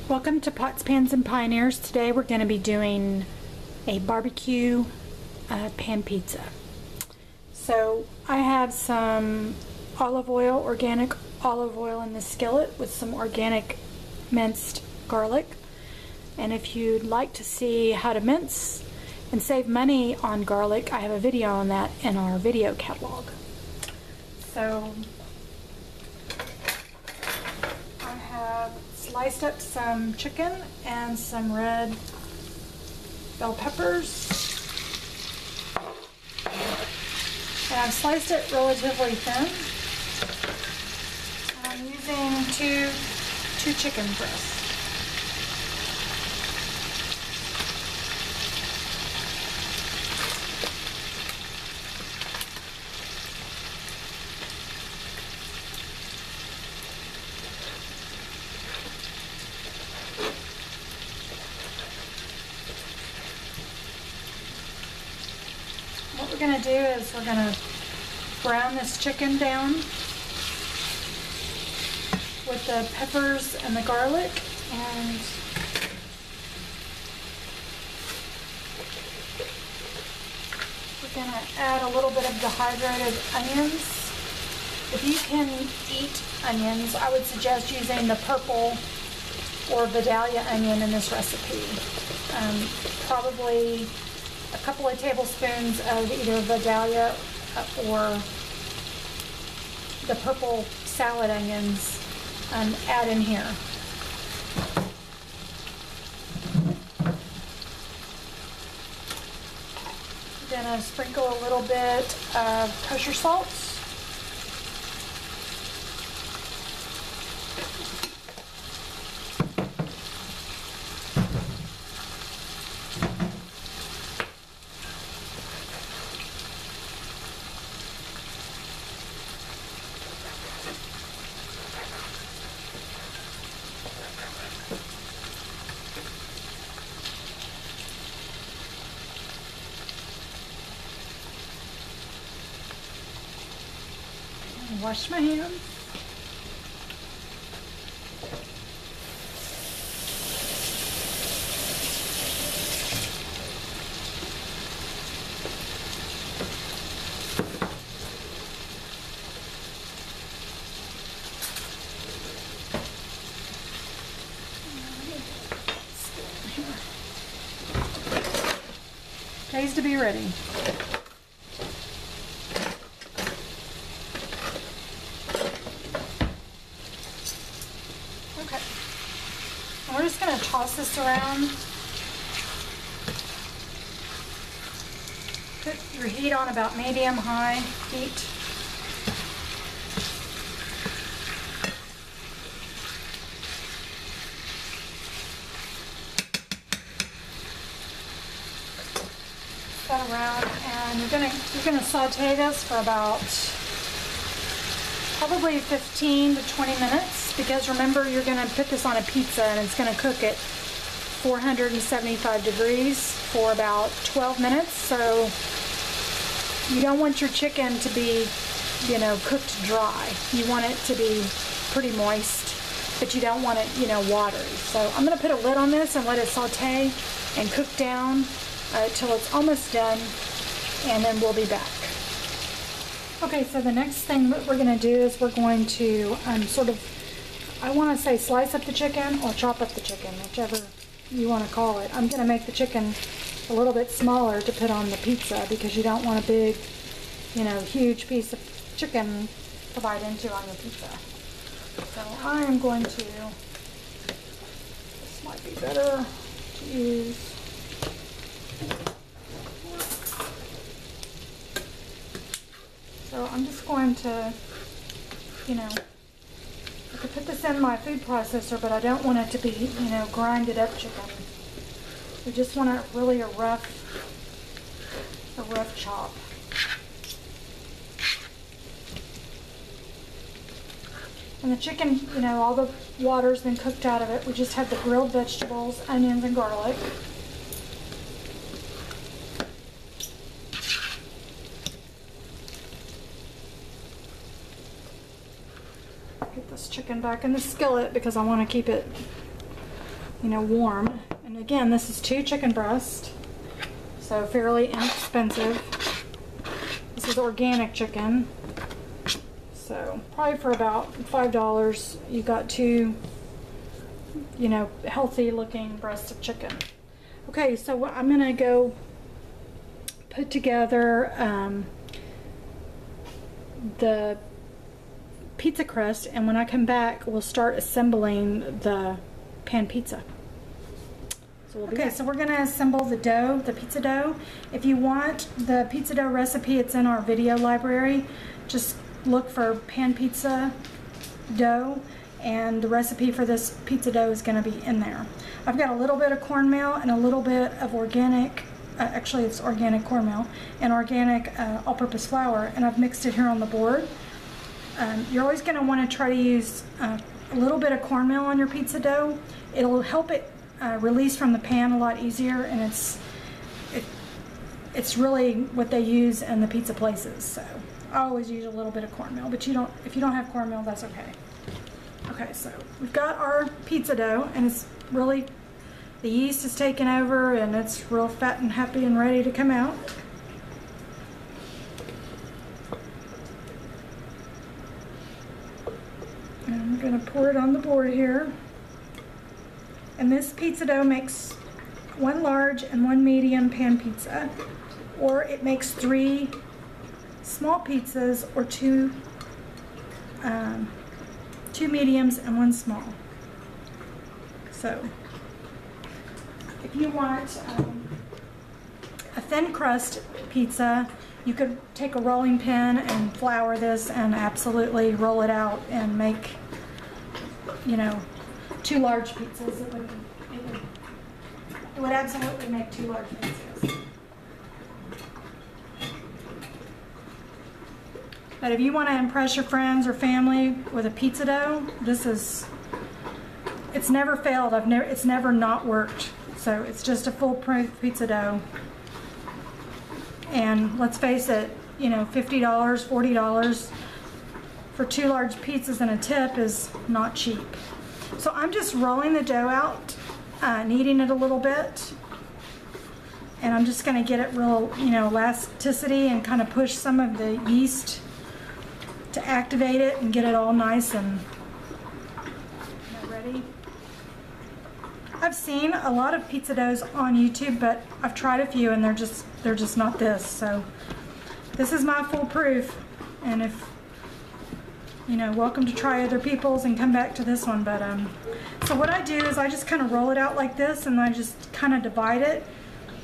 Welcome to Pots, Pans, and Pioneers. Today we're going to be doing a barbecue pan pizza. So I have some olive oil, organic olive oil in the skillet with some organic minced garlic. And if you'd like to see how to mince and save money on garlic, I have a video on that in our video catalog. So I have sliced up some chicken and some red bell peppers. And I've sliced it relatively thin. And I'm using two chicken breasts. What we're going to do is we're going to brown this chicken down with the peppers and the garlic, and we're going to add a little bit of dehydrated onions. If you can eat onions, I would suggest using the purple or Vidalia onion in this recipe. Probably a couple of tablespoons of either Vidalia or the purple salad onions add in here. I'm gonna sprinkle a little bit of kosher salt. Wash my hands. Days to be ready. Okay, and we're just going to toss this around. Put your heat on about medium-high heat. That around, and you're gonna saute this for about probably 15 to 20 minutes, because remember, you're going to put this on a pizza and it's going to cook at 475 degrees for about 12 minutes. So you don't want your chicken to be, cooked dry. You want it to be pretty moist, but you don't want it, watery. So I'm going to put a lid on this and let it saute and cook down till it's almost done, and then we'll be back. Okay, so the next thing that we're going to do is we're going to I want to say slice up the chicken or chop up the chicken, whichever you want to call it. I'm going to make the chicken a little bit smaller to put on the pizza, because you don't want a big, huge piece of chicken to bite into on your pizza. So I am going to, this might be better to use. So I'm just going to, I could put this in my food processor, but I don't want it to be, grinded up chicken. We just want it really a rough chop. And the chicken, all the water's been cooked out of it. We just have the grilled vegetables, onions, and garlic. Get this chicken back in the skillet because I want to keep it you know, warm. And again, this is 2 chicken breasts, so fairly inexpensive. This is organic chicken, so probably for about $5 you got 2, you know, healthy looking breasts of chicken. Okay, so I'm gonna go put together the pizza crust, and when I come back we'll start assembling the pan pizza. So we'll okay, so we're gonna assemble the dough, the pizza dough. If you want the pizza dough recipe, it's in our video library. Just look for pan pizza dough, and the recipe for this pizza dough is gonna be in there. I've got a little bit of cornmeal and a little bit of organic, actually it's organic cornmeal and organic all-purpose flour, and I've mixed it here on the board. You're always gonna wanna try to use a little bit of cornmeal on your pizza dough. It'll help it release from the pan a lot easier, and it's really what they use in the pizza places. So I always use a little bit of cornmeal, but if you don't have cornmeal, that's okay. Okay, so we've got our pizza dough, and it's really, the yeast is taken over, and it's real fat and happy and ready to come out. And I'm gonna pour it on the board here. And this pizza dough makes 1 large and 1 medium pan pizza, or it makes 3 small pizzas, or 2 mediums and 1 small. So if you want a thin crust pizza, you could take a rolling pin and flour this and absolutely roll it out and make, you know, 2 large pizzas. It would absolutely make 2 large pizzas. But if you want to impress your friends or family with a pizza dough, it's never failed. It's never not worked. So it's just a foolproof pizza dough. And let's face it, you know, $50, $40 for 2 large pizzas and a tip is not cheap. So I'm just rolling the dough out, kneading it a little bit, and I'm just going to get it real, you know, elasticity, and kind of push some of the yeast to activate it and get it all nice and ready. I've seen a lot of pizza doughs on YouTube, but I've tried a few and they're just not this. So this is my foolproof, and if you know, welcome to try other people's and come back to this one. But so what I do is I just kind of roll it out like this, and I just kind of divide it.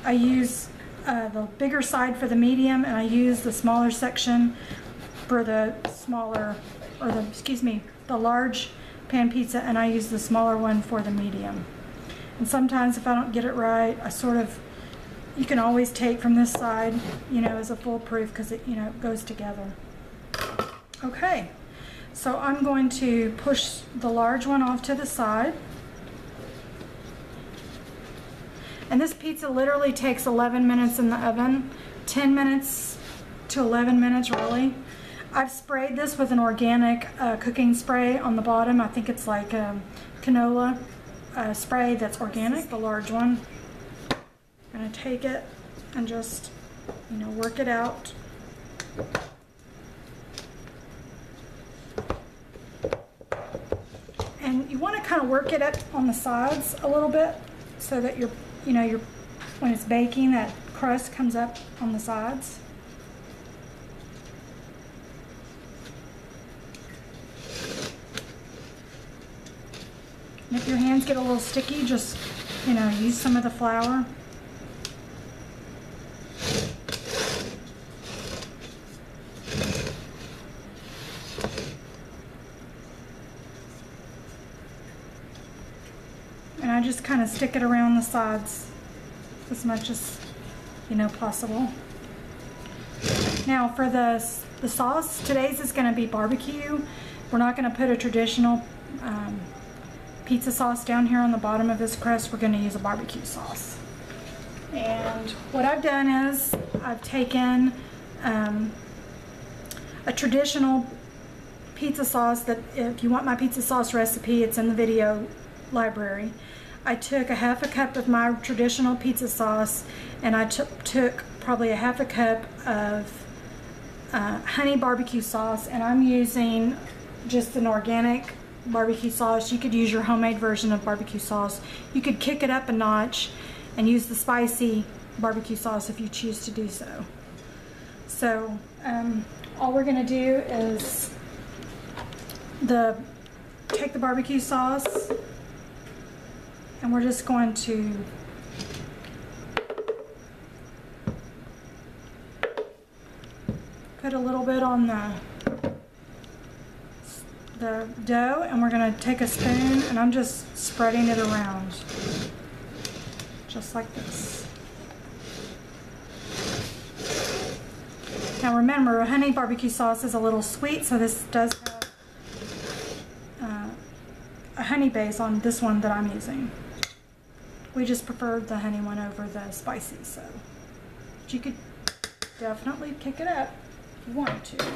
I use the bigger side for the medium, and I use the smaller section for the smaller, or the large pan pizza, and I use the smaller one for the medium. And sometimes if I don't get it right, you can always take from this side, you know, as a foolproof, because it, you know, it goes together. Okay, so I'm going to push the large one off to the side. And this pizza literally takes 11 minutes in the oven, 10 minutes to 11 minutes really. I've sprayed this with an organic cooking spray on the bottom. I think it's like canola spray that's organic, the large one. I'm going to take it and just, you know, work it out. And you want to kind of work it up on the sides a little bit, so that when it's baking, that crust comes up on the sides. And if your hands get a little sticky, just, you know, use some of the flour. And I just kind of stick it around the sides as much as, you know, possible. Now for the sauce, today's is going to be barbecue. We're not going to put a traditional pizza sauce down here on the bottom of this crust. We're going to use a barbecue sauce. And what I've done is I've taken a traditional pizza sauce that, if you want my pizza sauce recipe, it's in the video library. I took a half a cup of my traditional pizza sauce, and I took probably a half a cup of honey barbecue sauce, and I'm using just an organic barbecue sauce. You could use your homemade version of barbecue sauce. You could kick it up a notch and use the spicy barbecue sauce if you choose to do so. So all we're going to do is take the barbecue sauce, and we're just going to put a little bit on the dough, and we're going to take a spoon, and I'm just spreading it around just like this. Now remember, honey barbecue sauce is a little sweet, so this does have a honey base on this one that I'm using. We just preferred the honey one over the spicy, so but you could definitely kick it up if you wanted to. Okay.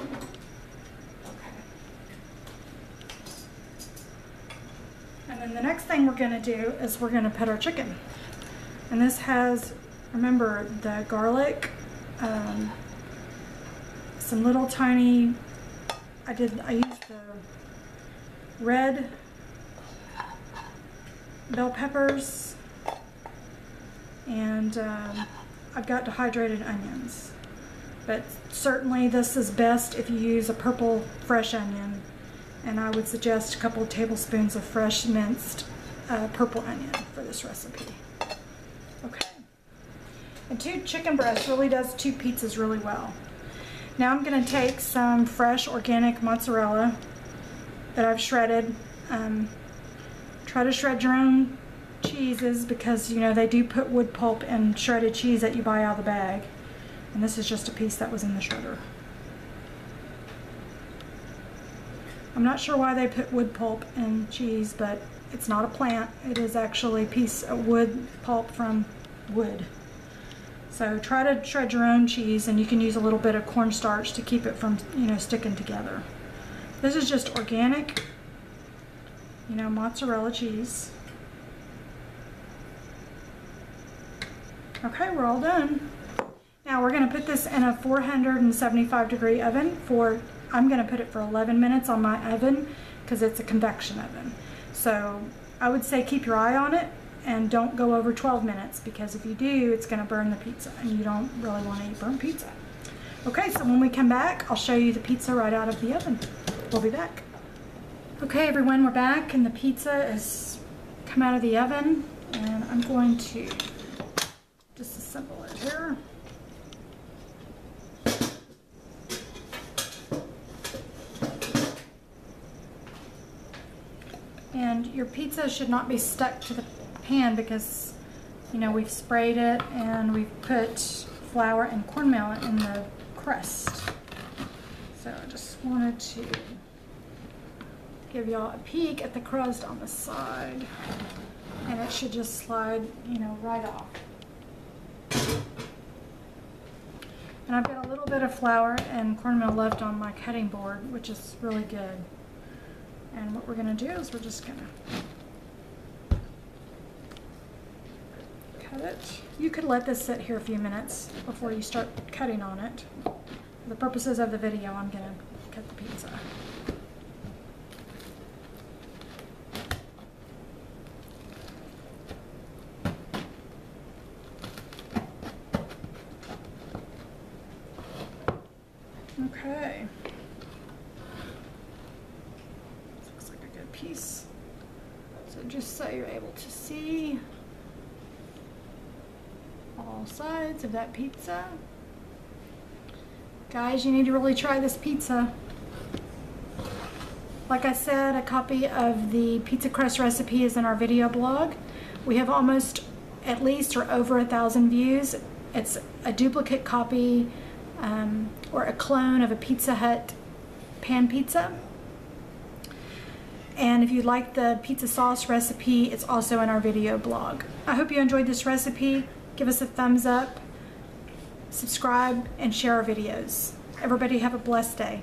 And then the next thing we're going to do is we're going to put our chicken. And this has, remember, the garlic, some little tiny, I used the red bell peppers, and I've got dehydrated onions. But certainly this is best if you use a purple fresh onion, and I would suggest a couple of tablespoons of fresh minced purple onion for this recipe. Okay. And 2 chicken breasts really does 2 pizzas really well. Now I'm going to take some fresh organic mozzarella that I've shredded. Try to shred your own cheeses, because you know they do put wood pulp in shredded cheese that you buy out of the bag. And this is just a piece that was in the shredder. I'm not sure why they put wood pulp in cheese, but it's not a plant. It is actually a piece of wood pulp from wood. So try to shred your own cheese, and you can use a little bit of cornstarch to keep it from, you know, sticking together. This is just organic, you know, mozzarella cheese. Okay, we're all done. Now we're going to put this in a 475 degree oven for, I'm going to put it for 11 minutes on my oven because it's a convection oven. So I would say keep your eye on it and don't go over 12 minutes, because if you do, it's going to burn the pizza, and you don't really want to eat burnt pizza. Okay, so when we come back, I'll show you the pizza right out of the oven. We'll be back. Okay everyone, we're back, and the pizza has come out of the oven, and I'm going to disassemble it here. And your pizza should not be stuck to the pan, because you know we've sprayed it and we've put flour and cornmeal in the crust. So I just wanted to give y'all a peek at the crust on the side, and it should just slide, you know, right off. And I've got a little bit of flour and cornmeal left on my cutting board, which is really good. And what we're going to do is we're just going to cut it. You could let this sit here a few minutes before you start cutting on it. For the purposes of the video, I'm going to cut the pizza. Okay. Looks like a good piece. So just so you're able to see all sides of that pizza. Guys, you need to really try this pizza. Like I said, a copy of the pizza crust recipe is in our video blog. We have almost at least or over 1,000 views. It's a duplicate copy or a clone of a Pizza Hut pan pizza. And if you'd like the pizza sauce recipe, it's also in our video blog. I hope you enjoyed this recipe. Give us a thumbs up, subscribe, and share our videos. Everybody have a blessed day.